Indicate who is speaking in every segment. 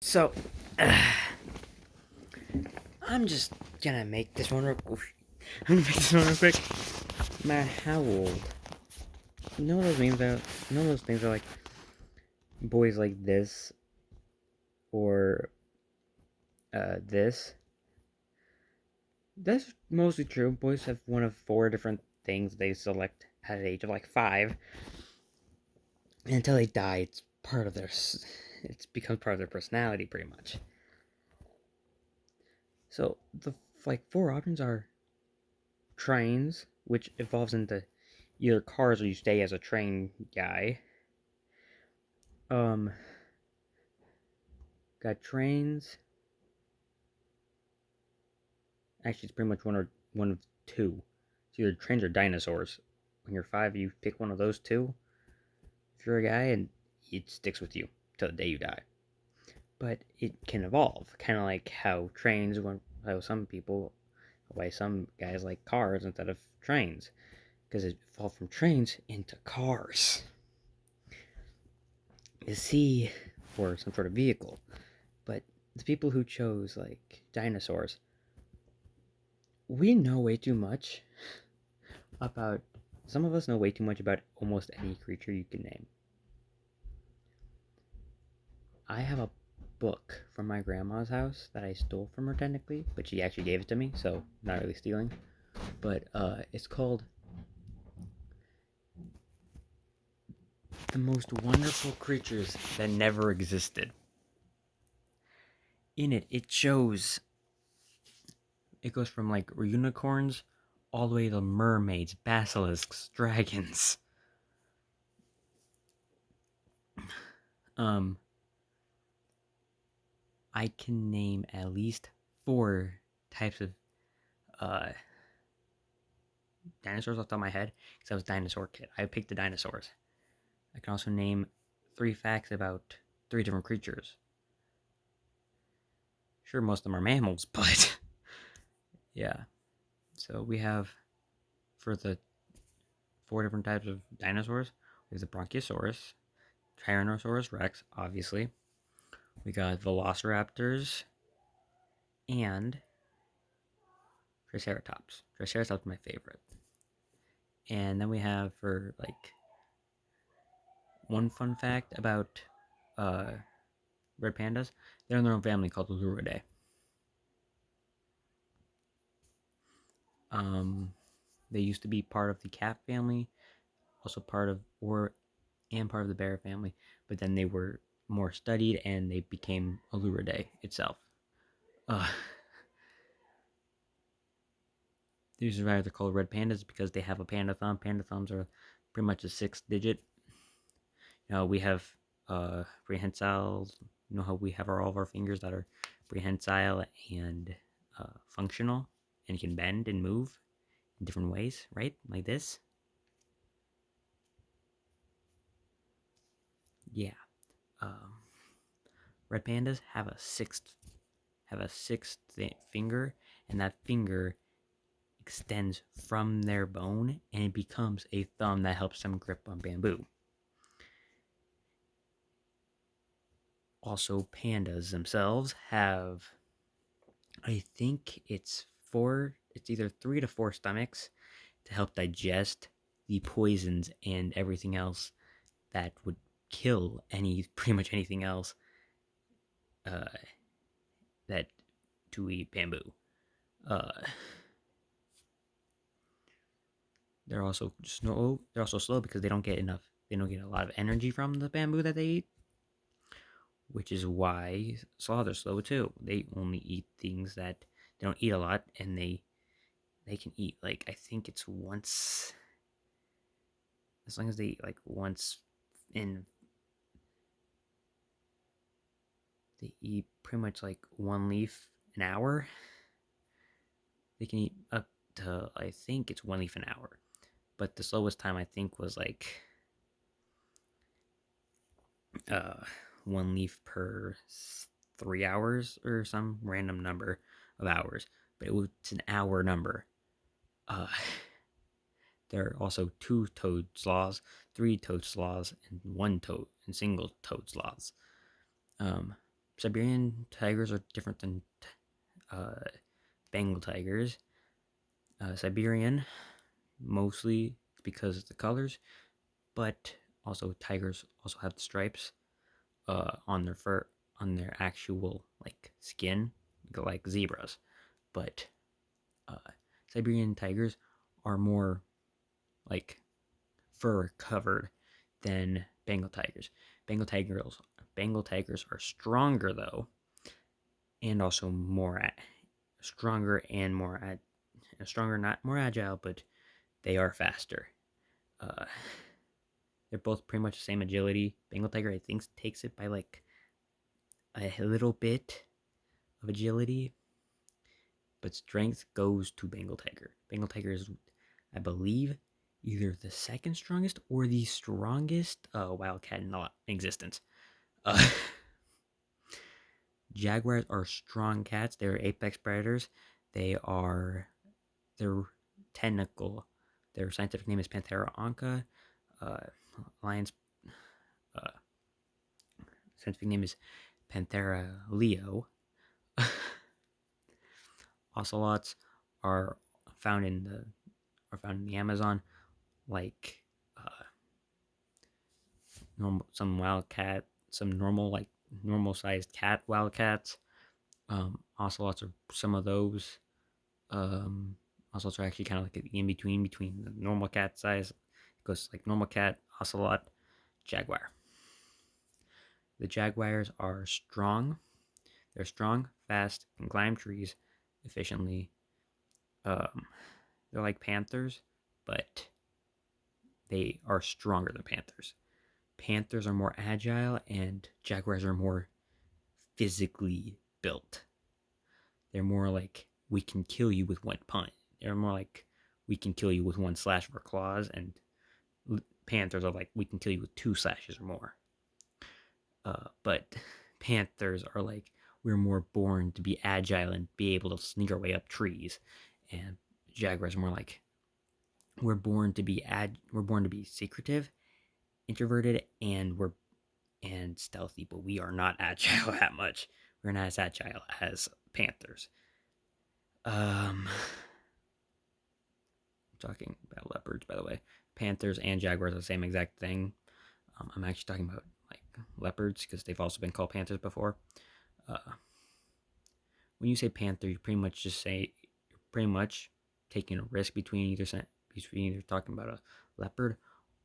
Speaker 1: So, I'm just gonna make this one real. I'm gonna make this one real quick. No matter how old, you know those memes that, you know those things are like boys like this or this. That's mostly true. Boys have one of four different things they select at the age of like 5, and until they die, it's part of their. It's becomes part of their personality, pretty much. So the like four options are trains, which evolves into either cars or you stay as a train guy. Um, got trains. Actually, it's pretty much one of two. It's either trains or dinosaurs. When you're 5, you pick one of those two. If you're a guy, and it sticks with you till the day you die. But it can evolve, kind of like how trains. How why some guys like cars instead of trains, because it evolved from trains into cars. You see, or some sort of vehicle. But the people who chose like dinosaurs, we know way too much about. Some of us know way too much about almost any creature you can name. I have a book from my grandma's house that I stole from her technically, but she actually gave it to me, so not really stealing. But it's called "The Most Wonderful Creatures That Never Existed." In it, it goes from like unicorns all the way to mermaids, basilisks, dragons. Um, I can name at least 4 types of uh, dinosaurs off the top of my head because I was a dinosaur kid. I picked the dinosaurs. I can also name 3 facts about 3 different creatures. Sure, most of them are mammals, but yeah. So we have for the 4 different types of dinosaurs, we have the Bronchiosaurus, Tyrannosaurus Rex, obviously. We got Velociraptors and Triceratops. Triceratops is my favorite. And then we have for like one fun fact about uh, red pandas, they're in their own family called the Luridae. Um, they used to be part of the cat family, also part of the bear family, but then they were more studied and they became a Luridae itself. Uh, these are why they're called red pandas because they have a panda thumb. Panda thumbs are pretty much a 6 digit. We have prehensile. You know how we have all of our fingers that are prehensile and functional and can bend and move in different ways, right? Like this. Yeah. Um, red pandas have a sixth finger, and that finger extends from their bone and it becomes a thumb that helps them grip on bamboo. Also, pandas themselves have, I think it's either 3 to 4 stomachs to help digest the poisons and everything else that would kill pretty much anything else uh, that to eat bamboo. Uh, they're also slow. They're also slow because they don't get enough. They don't get a lot of energy from the bamboo that they eat, which is why sloths are slow too. They only eat things that they don't eat a lot, and they can eat like I think it's once as long as they eat like once in they eat pretty much like 1 leaf an hour. They can eat up to I think it's 1 leaf an hour, but the slowest time I think was like uh 1 leaf per 3 hours or some random number of hours, but it's an hour number. Uh, there are also 2-toed sloths, 3-toed sloths, and 1-toed and single-toed sloths. Um, Siberian tigers are different than Bengal tigers. Siberian, mostly because of the colors, but also tigers also have the stripes on their fur, on their actual like skin, like zebras. But uh, Siberian tigers are more like fur covered than Bengal tigers. Bengal tigers Bengal tigers are stronger though, and also more stronger and more stronger, not more agile, but they are faster. Uh, they're both pretty much the same agility. Bengal tiger I think takes it by like a little bit of agility, but strength goes to Bengal tiger. Bengal tiger is, I believe, either the second strongest or the strongest wildcat in existence. Uh, Jaguars are strong cats. They're apex predators. They are they're technical. Their scientific name is Panthera onca. Uh, lions uh, scientific name is Panthera leo. Ocelots are found in the Amazon, like normal some wildcat, some normal sized cat wildcats. Ocelots are some of those. Ocelots are actually kind of like in between the normal cat size. It goes like normal cat, ocelot, jaguar. The jaguars are strong. They're strong, fast, can climb trees efficiently. Um, they're like panthers, but they are stronger than panthers. Panthers are more agile, and jaguars are more physically built. They're more like we can kill you with one punch. They're more like we can kill you with one slash of our claws, and panthers are like we can kill you with two slashes or more. But panthers are like we're more born to be agile and be able to sneak our way up trees, and jaguars are more like we're born to be secretive, introverted, and stealthy, but we are not agile that much. We're not as agile as panthers. I'm talking about leopards, by the way. Panthers and jaguars are the same exact thing. I'm actually talking about like leopards because they've also been called panthers before. Uh, when you say panther, you pretty much just say you're pretty much taking a risk between either talking about a leopard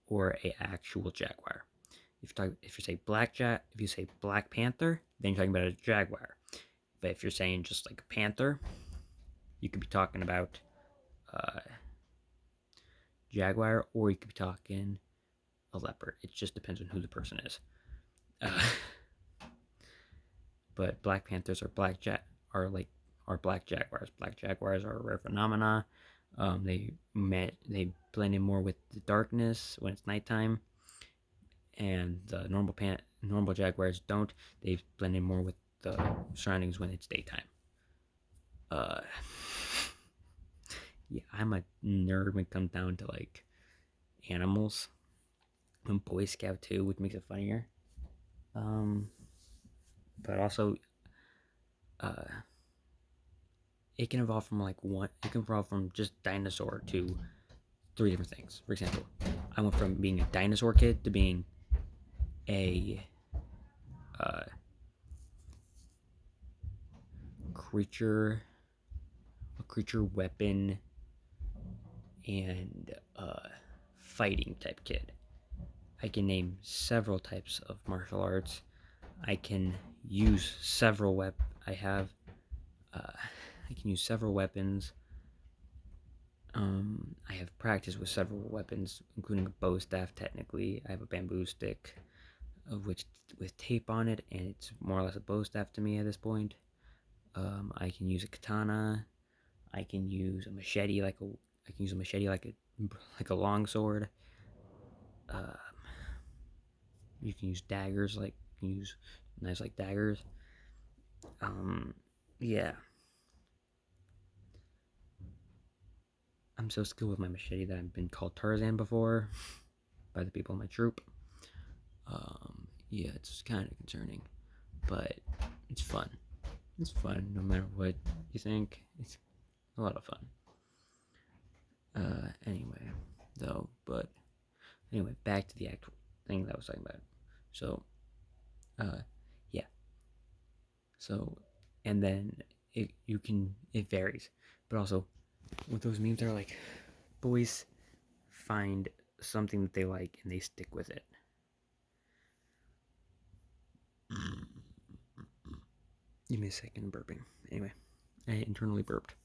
Speaker 1: or a actual jaguar. If you say black panther, then you're talking about a jaguar. But if you're saying just like a panther, you could be talking about uh, jaguar, or you could be talking a leopard. It just depends on who the person is. Uh, but black panthers are black jaguars. Black jaguars are a rare phenomena. They blend in more with the darkness when it's nighttime, and the normal jaguars don't. They blend in more with the surroundings when it's daytime. Uh, yeah, I'm a nerd when it comes down to like animals. I'm Boy Scout too, which makes it funnier. Um, but also, uh, it can evolve from like one. It can evolve from just dinosaur to three different things. For example, I went from being a dinosaur kid to being a uh, creature, weapon, and fighting type kid. I can name several types of martial arts. I can use several I have. I can use several weapons. I have practiced with several weapons, including a bow staff. Technically, I have a bamboo stick, of which with tape on it, and it's more or less a bow staff to me at this point. I can use a katana. I can use a machete like a long sword. Uh, you can use daggers like you can use knives like daggers. Yeah, I'm so skilled with my machete that I've been called Tarzan before by the people in my troop. Yeah, it's kind of concerning, but It's fun. It's fun no matter what you think. It's a lot of fun. Anyway, though, but anyway, back to the actual thing that I was talking about. So, uh, yeah. So, and then it varies, but also with those memes are like boys find something that they like and they stick with it. Give me a second, burping. Anyway, I internally burped,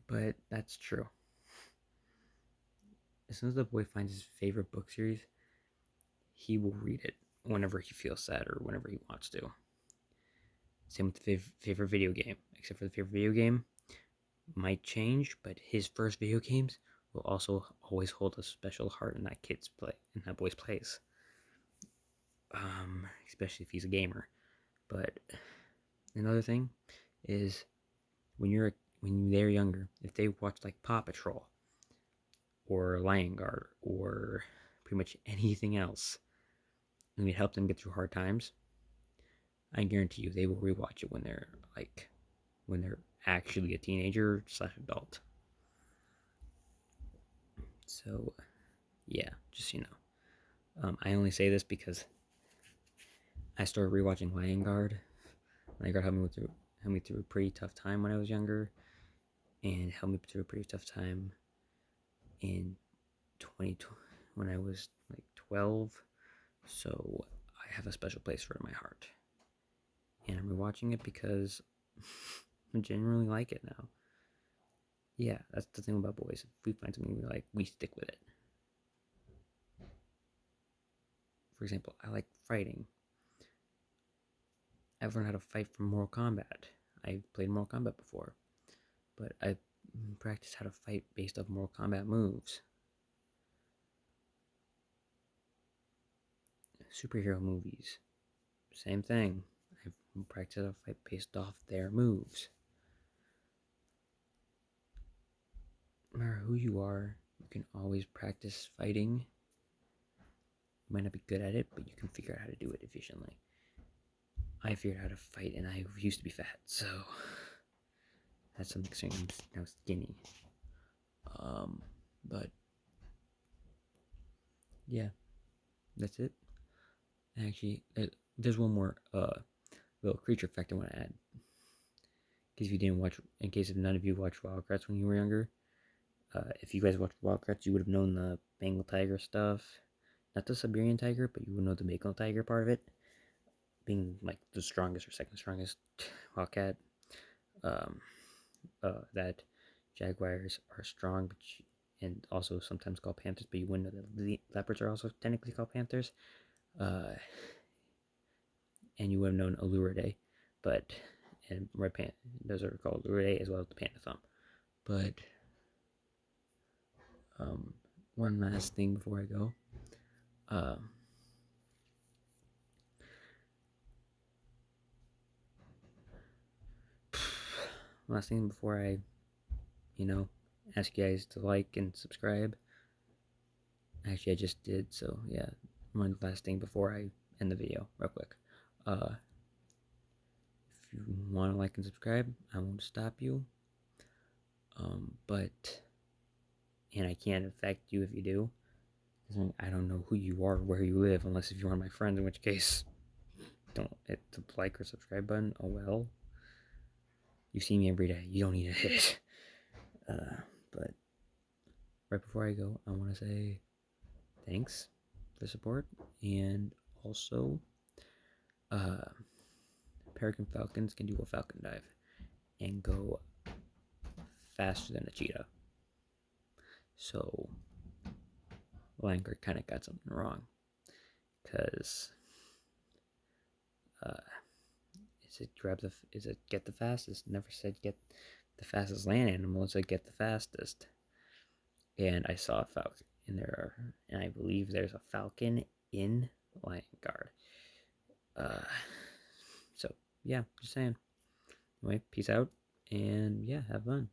Speaker 1: but that's true. As soon as the boy finds his favorite book series, he will read it whenever he feels sad or whenever he wants to. Same with the favorite video game, except for the favorite video game might change, but his first video games will also always hold a special heart in that kid's play, in that boy's place. Especially if he's a gamer. But another thing is when they're younger, if they watch like Paw Patrol or Lion Guard or pretty much anything else, and it help them get through hard times, I guarantee you they will rewatch it when they're actually a teenager / adult. So yeah, just I only say this because I started rewatching Lion Guard. Lion Guard helped me through a pretty tough time when I was younger, and helped me through a pretty tough time in 2020 when I was like 12. So I have a special place for it in my heart, and I'm rewatching it because I genuinely like it now. Yeah, that's the thing about boys. If we find something we like, we stick with it. For example, I like fighting. I've learned how to fight from Mortal Kombat. I played Mortal Kombat before, but I practiced how to fight based off Mortal Kombat moves. Superhero movies, same thing. I've practiced how to fight based off their moves. No matter who you are, you can always practice fighting. You might not be good at it, but you can figure out how to do it efficiently. I figured out how to fight, and I used to be fat, so that's something saying I'm now skinny. But yeah, that's it. Actually, there's one more little creature fact I want to add. In case if none of you watched Wildcrafts when you were younger, if you guys watched Wildcrafts, you would have known the Bengal tiger stuff. Not the Siberian tiger, but you would know the Bengal tiger part of it. Being like the strongest or second strongest wildcat. That jaguars are strong, and also sometimes called panthers, but you wouldn't know that leopards are also technically called panthers. And you would have known Aluridae, but and red panda, those are called Aluridae as well as the panda thumb. But one last thing before I go. Last thing before I, ask you guys to like and subscribe. Actually, I just did, so yeah. One last thing before I end the video, real quick. If you want to like and subscribe, I won't stop you. And I can't affect you if you do. I don't know who you are or where you live, unless if you're one of my friends, in which case, don't hit the like or subscribe button. Oh well. You see me every day. You don't need to hit it. But right before I go, I want to say thanks for the support, and also, peregrine falcons can do a falcon dive and go faster than a cheetah. So, Langer kind of got something wrong, because is it get the fastest? Never said get the fastest land animal. It said get the fastest. And I saw a falcon, and I believe there's a falcon in Lion Guard. So yeah, just saying. Anyway, peace out, and yeah, have fun.